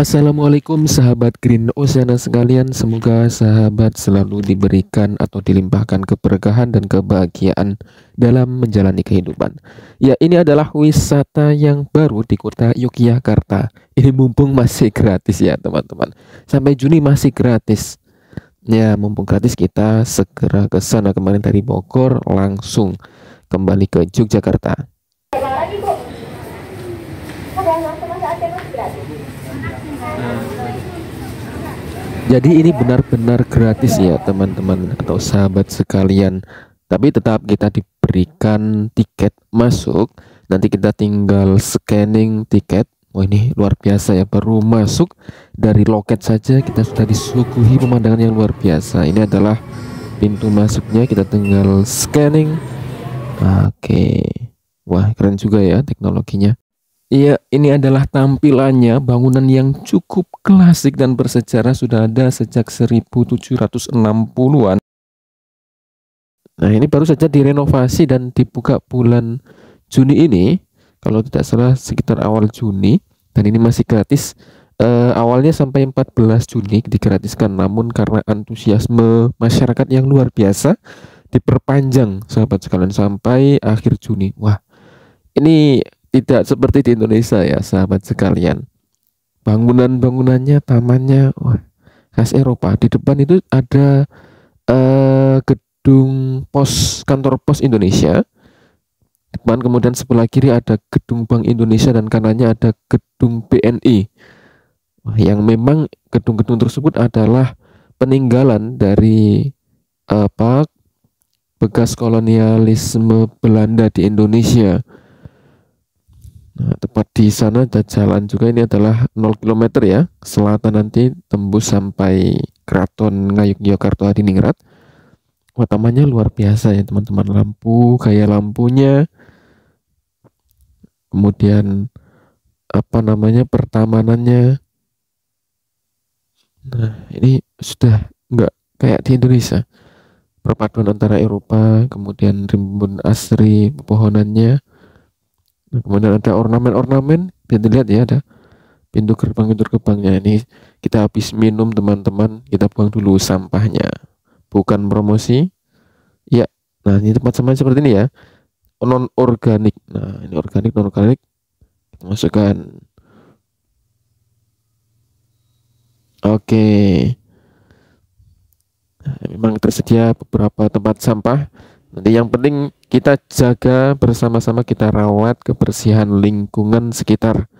Assalamualaikum sahabat Green Oceana sekalian. Semoga sahabat selalu diberikan atau dilimpahkan keberkahan dan kebahagiaan dalam menjalani kehidupan. Ya, ini adalah wisata yang baru di kota Yogyakarta. Ini mumpung masih gratis ya teman-teman. Sampai Juni masih gratis. Ya, mumpung gratis kita segera ke sana. Kemarin dari Bogor langsung kembali ke Yogyakarta. Jadi ini benar-benar gratis ya teman-teman atau sahabat sekalian. Tapi tetap kita diberikan tiket masuk. Nanti kita tinggal scanning tiket. Wah, ini luar biasa ya, baru masuk dari loket saja kita sudah disuguhi pemandangan yang luar biasa. Ini adalah pintu masuknya, kita tinggal scanning. Oke. Wah, keren juga ya teknologinya. Iya, ini adalah tampilannya, bangunan yang cukup klasik dan bersejarah, sudah ada sejak 1760-an. Nah, ini baru saja direnovasi dan dibuka bulan Juni ini, kalau tidak salah sekitar awal Juni, dan ini masih gratis. Awalnya sampai 14 Juni digratiskan, namun karena antusiasme masyarakat yang luar biasa, diperpanjang sahabat sekalian sampai akhir Juni. Wah, ini tidak seperti di Indonesia ya sahabat sekalian. Bangunan-bangunannya, tamannya, wah, khas Eropa. Di depan itu ada gedung kantor pos Indonesia. Depan, kemudian sebelah kiri ada gedung Bank Indonesia dan kanannya ada gedung BNI. Wah, yang memang gedung-gedung tersebut adalah peninggalan dari bekas kolonialisme Belanda di Indonesia. Nah, tepat di sana ada jalan juga, ini adalah 0 km ya, selatan nanti tembus sampai Keraton Ngayogyakarta Hadiningrat. Wah, tamannya luar biasa ya teman-teman, lampu kayak lampunya, kemudian pertamanannya. Nah, ini sudah nggak kayak di Indonesia, perpaduan antara Eropa, kemudian rimbun asri pepohonannya. Nah, kemudian ada ornamen-ornamen, bisa dilihat ya, ada pintu gerbangnya. Ini kita habis minum teman-teman, kita buang dulu sampahnya, bukan promosi ya. Nah, ini tempat sampah seperti ini ya, non organik. Nah, ini organik, non organik kita masukkan. Oke. Nah, memang tersedia beberapa tempat sampah. Nanti yang penting kita jaga bersama-sama, kita rawat kebersihan lingkungan sekitar.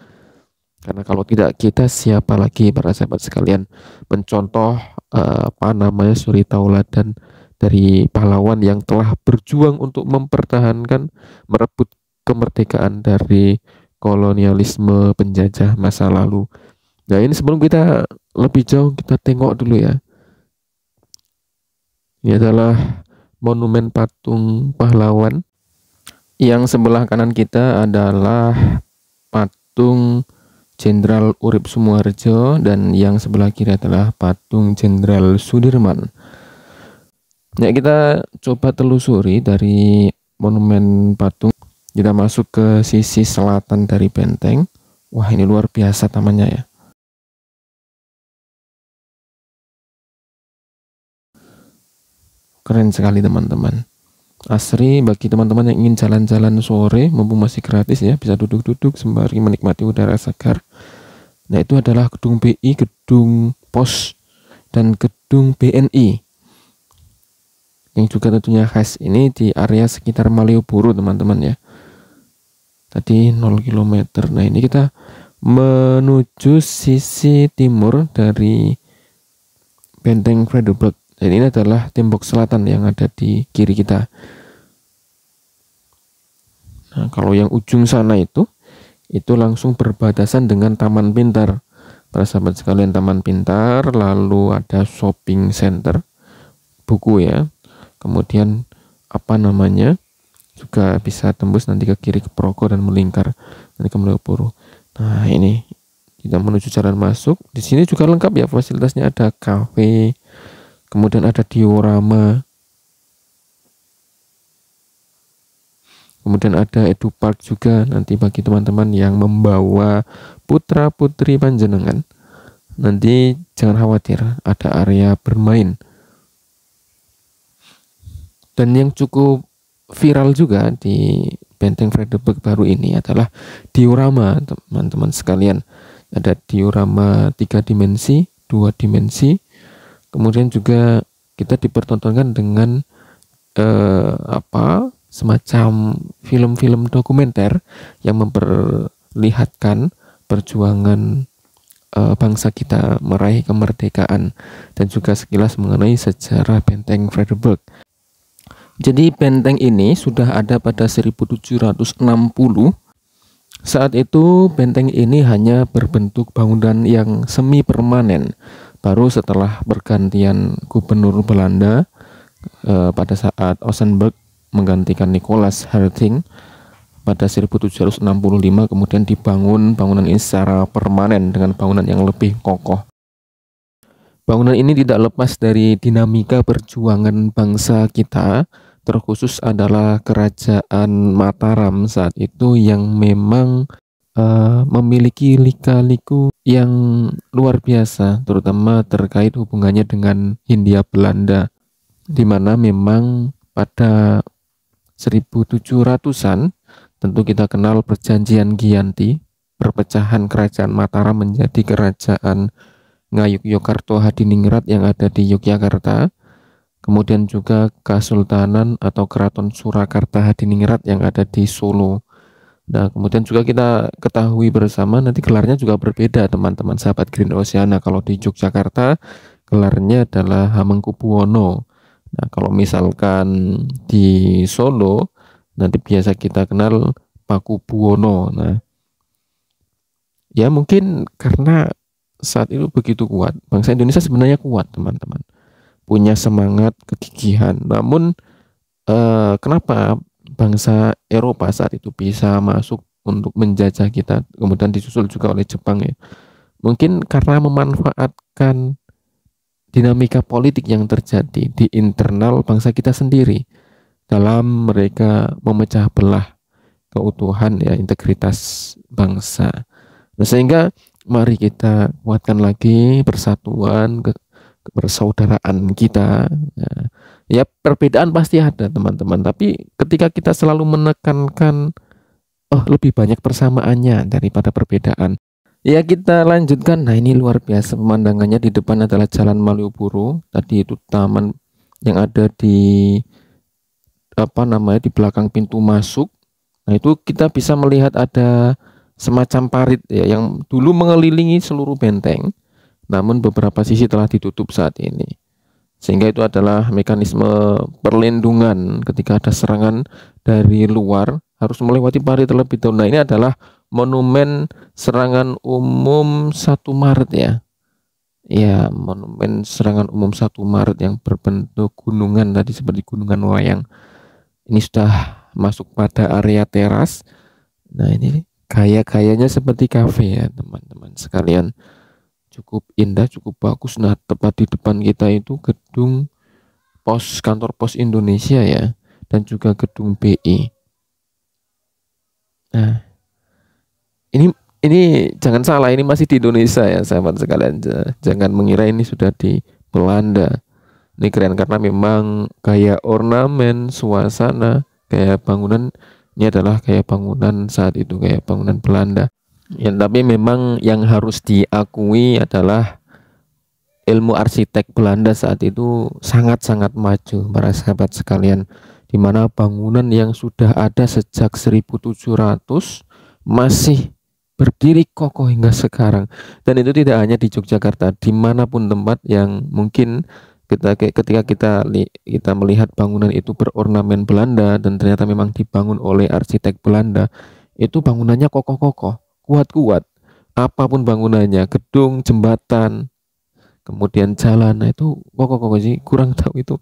Karena kalau tidak, kita siapa lagi para sahabat sekalian mencontoh suri tauladan dari pahlawan yang telah berjuang untuk mempertahankan, merebut kemerdekaan dari kolonialisme penjajah masa lalu. Nah, ini sebelum kita lebih jauh, kita tengok dulu ya. Ini adalah monumen patung pahlawan. Yang sebelah kanan kita adalah patung Jenderal Urip Sumoharjo, dan yang sebelah kiri adalah patung Jenderal Sudirman. Nah, kita coba telusuri dari monumen patung, kita masuk ke sisi selatan dari benteng. Wah, ini luar biasa tamannya ya. Keren sekali teman-teman. Asri bagi teman-teman yang ingin jalan-jalan sore, mumpung masih gratis ya, bisa duduk-duduk sembari menikmati udara segar. Nah, itu adalah gedung BI, gedung pos, dan gedung BNI, yang juga tentunya khas ini di area sekitar Malioboro teman-teman ya. Tadi 0 km. Nah, ini kita menuju sisi timur dari benteng Frederiksberg. Dan ini adalah tembok selatan yang ada di kiri kita. Nah, kalau yang ujung sana itu langsung berbatasan dengan Taman Pintar. Para sahabat sekalian, Taman Pintar, lalu ada shopping center, buku ya. Kemudian juga bisa tembus nanti ke kiri ke Progo dan melingkar nanti ke Malioboro. Nah, ini kita menuju jalan masuk. Di sini juga lengkap ya fasilitasnya, ada kafe, kemudian ada diorama, kemudian ada edupark juga nanti bagi teman-teman yang membawa putra putri panjenengan. Nanti jangan khawatir, ada area bermain. Dan yang cukup viral juga di Benteng Fredericburg baru ini adalah diorama, teman-teman sekalian. Ada diorama 3 dimensi, 2 dimensi. Kemudian juga kita dipertontonkan dengan semacam film-film dokumenter yang memperlihatkan perjuangan bangsa kita meraih kemerdekaan dan juga sekilas mengenai sejarah Benteng Fredericburg. Jadi benteng ini sudah ada pada 1760. Saat itu benteng ini hanya berbentuk bangunan yang semi permanen. Baru setelah pergantian gubernur Belanda pada saat Oldenburg menggantikan Nicholas Herting pada 1765, kemudian dibangun bangunan ini secara permanen dengan bangunan yang lebih kokoh. Bangunan ini tidak lepas dari dinamika perjuangan bangsa kita, terkhusus adalah Kerajaan Mataram saat itu yang memang memiliki lika-liku yang luar biasa, terutama terkait hubungannya dengan Hindia Belanda, di mana memang pada 1700-an tentu kita kenal perjanjian Giyanti, perpecahan Kerajaan Mataram menjadi Kerajaan Ngayogyakarta Hadiningrat yang ada di Yogyakarta, kemudian juga Kesultanan atau Keraton Surakarta Hadiningrat yang ada di Solo. Nah, kemudian juga kita ketahui bersama nanti gelarnya juga berbeda, teman-teman sahabat Green Oceana. Kalau di Yogyakarta gelarnya adalah Hamengkubuwono. Nah, kalau misalkan di Solo nanti biasa kita kenal Pakubuwono. Nah, ya mungkin karena saat itu begitu kuat, bangsa Indonesia sebenarnya kuat, teman-teman, punya semangat kegigihan. Namun kenapa bangsa Eropa saat itu bisa masuk untuk menjajah kita, kemudian disusul juga oleh Jepang ya? Mungkin karena memanfaatkan dinamika politik yang terjadi di internal bangsa kita sendiri dalam mereka memecah belah keutuhan ya, integritas bangsa. Nah, sehingga mari kita kuatkan lagi persatuan, persaudaraan kita. Nah, ya perbedaan pasti ada, teman-teman, tapi ketika kita selalu menekankan lebih banyak persamaannya daripada perbedaan, ya kita lanjutkan. Nah, ini luar biasa pemandangannya. Di depan adalah Jalan Malioboro, tadi itu taman yang ada di di belakang pintu masuk. Nah, itu kita bisa melihat ada semacam parit ya yang dulu mengelilingi seluruh benteng, namun beberapa sisi telah ditutup saat ini. Sehingga itu adalah mekanisme perlindungan ketika ada serangan dari luar, harus melewati parit terlebih dahulu. Nah, ini adalah monumen serangan umum 1 Maret ya. Ya, monumen serangan umum 1 Maret yang berbentuk gunungan tadi seperti gunungan wayang. Ini sudah masuk pada area teras. Nah, ini kayaknya seperti kafe ya, teman-teman sekalian. Cukup indah, cukup bagus. Nah, tepat di depan kita itu gedung kantor pos Indonesia ya, dan juga gedung BI. Nah, ini jangan salah, ini masih di Indonesia ya, sahabat sekalian. Jangan mengira ini sudah di Belanda. Ini keren karena memang kayak ornamen, suasana, kayak bangunan ini adalah kayak bangunan saat itu, kayak bangunan Belanda. Ya, tapi memang yang harus diakui adalah ilmu arsitek Belanda saat itu sangat-sangat maju, para sahabat sekalian, di mana bangunan yang sudah ada sejak 1700 masih berdiri kokoh hingga sekarang. Dan itu tidak hanya di Yogyakarta, dimanapun tempat yang mungkin ketika kita melihat bangunan itu berornamen Belanda dan ternyata memang dibangun oleh arsitek Belanda, itu bangunannya kokoh-kokoh, kuat-kuat, apapun bangunannya, gedung, jembatan, kemudian jalan, nah itu kokoh-kokoh sih. Kurang tahu itu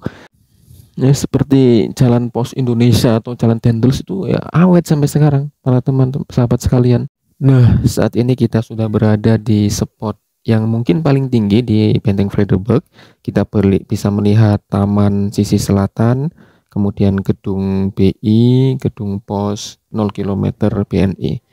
ya, seperti jalan pos Indonesia atau jalan Dendels itu ya awet sampai sekarang, para teman-teman sahabat sekalian. Nah, saat ini kita sudah berada di spot yang mungkin paling tinggi di Benteng Fredericburg. Kita bisa melihat taman sisi selatan, kemudian gedung BI, gedung pos 0 km BNI.